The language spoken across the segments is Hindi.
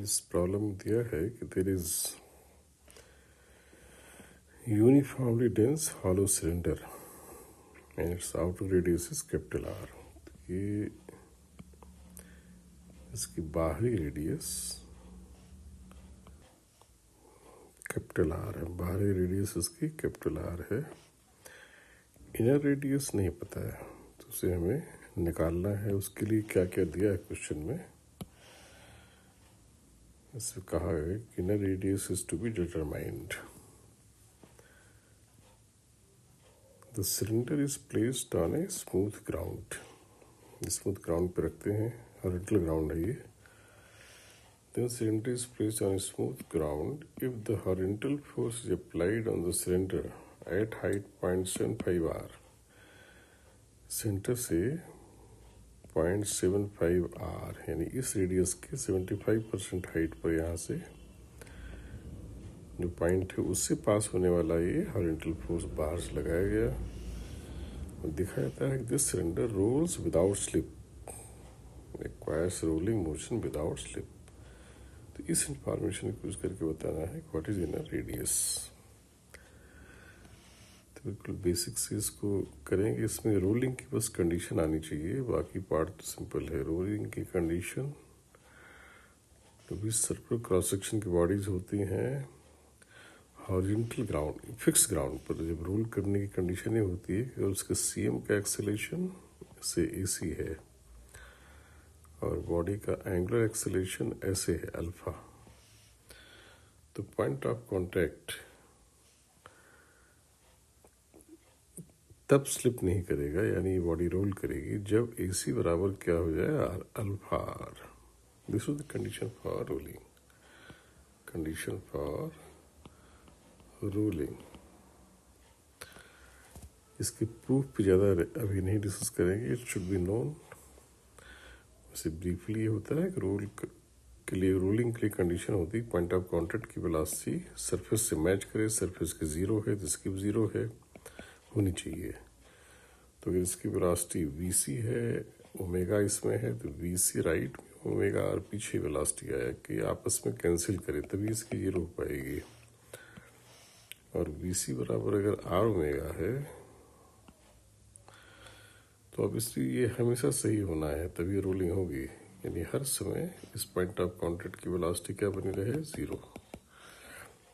इस प्रॉब्लम दिया है कि there is uniformly dense hollow cylinder and its outer radius is capital R. ये इसकी बाहरी रेडियस कैपिटल आर है, बाहरी रेडियस इसकी कैपिटल आर है। इनर रेडियस नहीं पता है तो उसे हमें निकालना है। उसके लिए क्या क्या दिया है क्वेश्चन में, इससे कहा है कि inner radius is to be determined. The cylinder is placed on a smooth ground. Smooth ground पे रखते हैं, हॉरिजॉन्टल ग्राउंड है ये। Then cylinder is placed on a smooth ground. If the horizontal force is applied on the cylinder at height 0.75 r, centre से 0.75 r यानी इस रेडियस के 75% हाइट पर यहाँ से जो पॉइंट है उससे पास होने वाला ये हॉरिजॉन्टल फोर्स बाहर से लगाया गया और दिखाया जाता है कि this cylinder rolls without slip, requires rolling motion without slip. तो इस इंफॉर्मेशन को यूज करके बताना है व्हाट इज इनर रेडियस। तो बिल्कुल बेसिक से इसको करेंगे। इसमें रोलिंग की बस कंडीशन आनी चाहिए, बाकी पार्ट तो सिंपल है। रोलिंग की कंडीशन तो भी सर्कुलर क्रॉस सेक्शन की बॉडीज होती हैं हॉरिजॉन्टल ग्राउंड, फिक्स ग्राउंड पर। जब रोल करने की कंडीशन ये होती है कि उसके सीएम का एक्सेलेरेशन से एसी है और बॉडी का एंगुलर एक्सेलेरेशन ऐसे है अल्फा। तो पॉइंट ऑफ कांटेक्ट तब स्लिप नहीं करेगा, यानी बॉडी रोल करेगी जब एसी बराबर क्या हो जाए R, alpha R. This is the condition for rolling. Condition for rolling. इसके प्रूफ पे ज़्यादा अभी नहीं डिस्कस करेंगे, इट शुड बी नोन। वैसे ब्रीफली होता है कि रोल के लिए, रोलिंग के लिए कंडीशन होती है पॉइंट ऑफ कांटेक्ट की वेलोसिटी सरफेस से मैच करे। सरफेस की जीरो है तो इसकी भी जीरो है होनी चाहिए। तो अगर इसकी वेलोसिटी वीसी है, ओमेगा इसमें है, तो वीसी राइट में, ओमेगा आर पीछे वेलोसिटी आया कि आपस में कैंसिल करें तभी इसकी जीरो हो पाएगी। और वीसी बराबर अगर आर ओमेगा है तो अब इसलिए ये हमेशा सही होना है तभी रोलिंग होगी, यानी हर समय इस पॉइंट ऑफ कांटेक्ट की वेलोसिटी क्या बनी रहे, जीरो।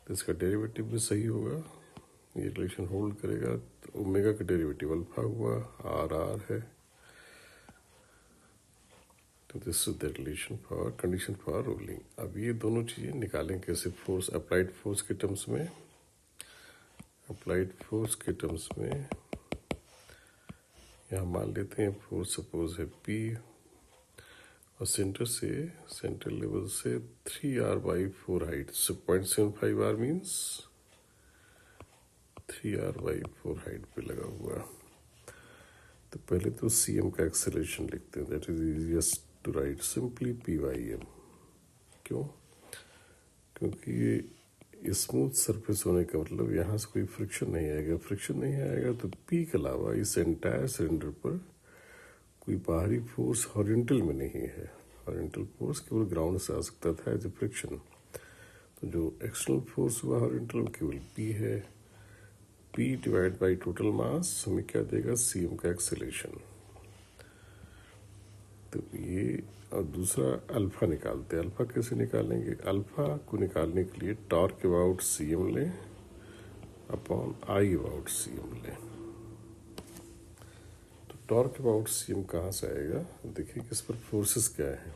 तो इसका डेरिवेटिव भी सही होगा, ये रिलेशन होल्ड करेगा। तो ओमेगा का डेरिवेटिव अल्फा हुआ, आर आर है। तो this is the relation for condition for rolling. अब ये दोनों चीजें निकालें कैसे, फोर्स अप्लाइड फोर्स के टर्म्स में। अप्लाइड फोर्स के टर्म्स में यहाँ मान लेते हैं फोर्स सपोज है P और सेंटर लेवल से 3r/4 हाइट, सो 0.75 r मीन्स 3r/4 हाइट पे लगा हुआ। तो पहले तो सीएम का एक्सेलरेशन लिखते हैं, that is easiest to write simply P/m। क्यों? क्योंकि ये स्मूथ सरफेस होने का मतलब यहाँ से कोई फ्रिक्शन नहीं आएगा। फ्रिक्शन नहीं आएगा तो P के अलावा इस एंटायर सिलेंडर पर कोई बाहरी फोर्स हॉरिजॉन्टल में नहीं है। हॉरिजॉन्टल फोर्स केवल ग्राउंड से आ सकता था एज ए फ्रिक्शन। तो जो एक्सटर्नल फोर्स हुआ हॉरिजॉन्टल केवल P है। P divide by total mass हमें क्या देगा, सीएम का एक्सेलरेशन। तो ये, और दूसरा अल्फा निकालते हैं। अल्फा कैसे निकालेंगे, अल्फा को निकालने के लिए टॉर्क अबाउट सीएम लें अपॉन आई अबाउट सीएम लें। तो टॉर्क अबाउट सीएम कहाँ से आएगा, देखिए किस पर फोर्सेस क्या है।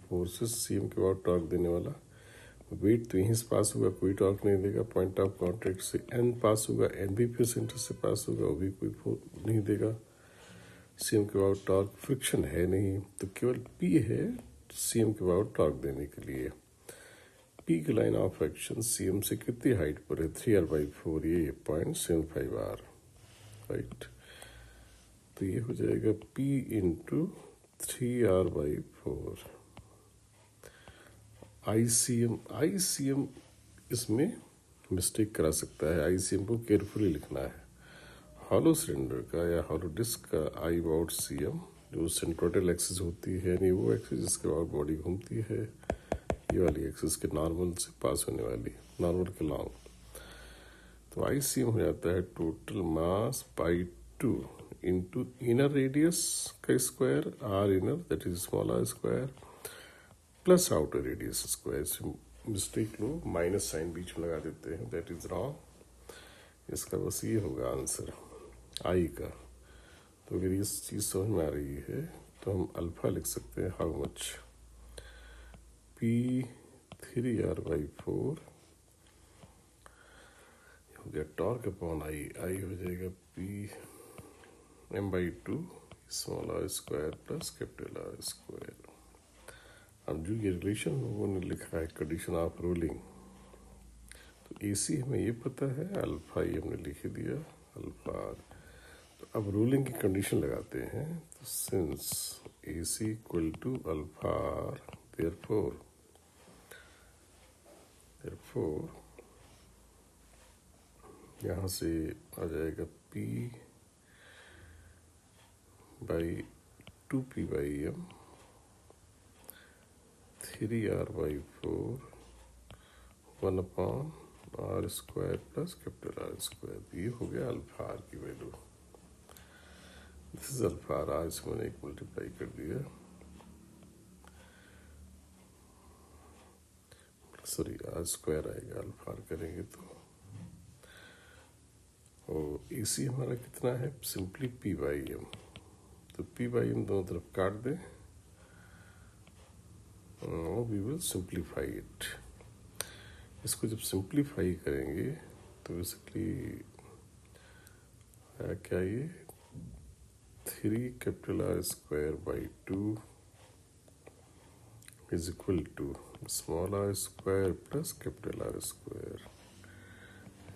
फोर्सेस सीएम के अबाउट टॉर्क देने वाला, वेट तो यहीं से पास होगा, कोई टॉर्क नहीं देगा। पॉइंट ऑफ कांटेक्ट से एन पास होगा, एन भी फिर सेंटर से पास होगा, वो भी कोई नहीं देगा। सीएम के अबाउट टॉर्क फ्रिक्शन है नहीं, तो केवल P है सीएम के अबाउट टॉर्क देने के लिए। P की लाइन ऑफ एक्शन सीएम से कितनी हाइट पर है, 3r/4, ये 0.75 r, राइट। तो ये हो जाएगा P इंटू 3r/4 ICM इसमें मिस्टेक करा सकता है। ICM को केयरफुली लिखना है। हॉलो सिलेंडर का या हॉलो डिस्क का आई अबाउट सीएम जो सेंट्रोइडल एक्सिस होती है, यानी वो एक्सिस जिसके अबाउट बॉडी घूमती है, ये वाली एक्सिस के नॉर्मल से पास होने वाली, नॉर्मल के लॉन्ग। तो ICM हो जाता है total mass by 2 into inner radius का square, r inner that is small are square, plus outer radius square. Mistake लो, माइनस साइन बीच में लगा देते हैं, दैट इज रॉन्ग। इसका बस ये होगा आंसर आई का। तो अगर इस चीज़ समझ में आ रही है तो हम अल्फा लिख सकते हैं हाउ मच, P3R/4 हो गया टॉर्क अपॉन आई हो जाएगा PM/2 small are square plus capital R square. अब जो ये रिलेशन लोगों ने लिखा है कंडीशन ऑफ रोलिंग, तो AC हमें ये पता है, अल्फा ये हमने लिख ही दिया अल्फा। तो अब रोलिंग की कंडीशन लगाते हैं, तो since AC equal to alpha therefore यहाँ से आ जाएगा P/2P/M 3R/4 1/R square plus capital R square. ये हो गया अल्फा आर की value. This is alpha R, आज मैंने एक मल्टीप्लाई कर दिया, सॉरी आर स्क्वायर आएगा अल्फा आर करेंगे तो। और AC हमारा कितना है, सिंपली P/M। तो P/M दोनों तरफ काट दें, वी विल सिंप्लीफाई इट। इसको जब सिंप्लीफाई करेंगे तो बेसिकली क्या ये 3 capital R square by 2 is equal to small are square plus capital R square,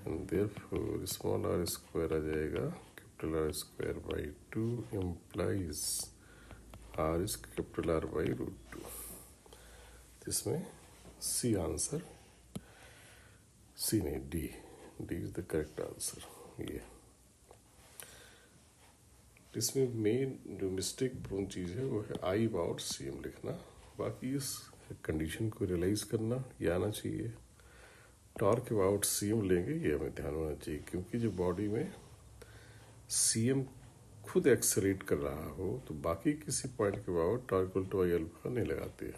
and therefore small are square आ जाएगा capital R square by 2 implies R is capital R by √2। इसमें सी आंसर, सी नहीं D is the correct answer. ये इसमें मेन जो मिस्टेक प्रोन चीज़ है वो है आई अबाउट CM लिखना। बाकी इस कंडीशन को रियलाइज करना ये आना चाहिए। टॉर्क अबाउट CM लेंगे ये हमें ध्यान होना चाहिए, क्योंकि जो बॉडी में CM खुद एक्सलेरेट कर रहा हो तो बाकी किसी पॉइंट के about torque equal to I alpha नहीं लगाते,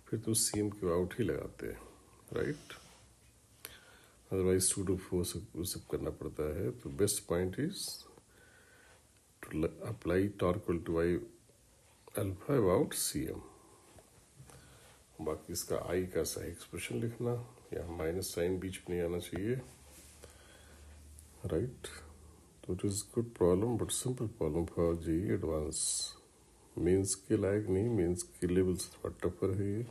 फिर तो CM के अबाउट ही लगाते हैं, राइट। अदरवाइज 2 to 4 से वो सब करना पड़ता है। तो best point is to apply torque equal to I alpha about CM। बाकी इसका आई का सही एक्सप्रेशन लिखना, यहाँ माइनस साइन बीच में नहीं आना चाहिए, राइट। तो it is good problem but simple problem for JEE advance. Mains के लायक नहीं, मेंस के लेवल से थोड़ा टफर है ये।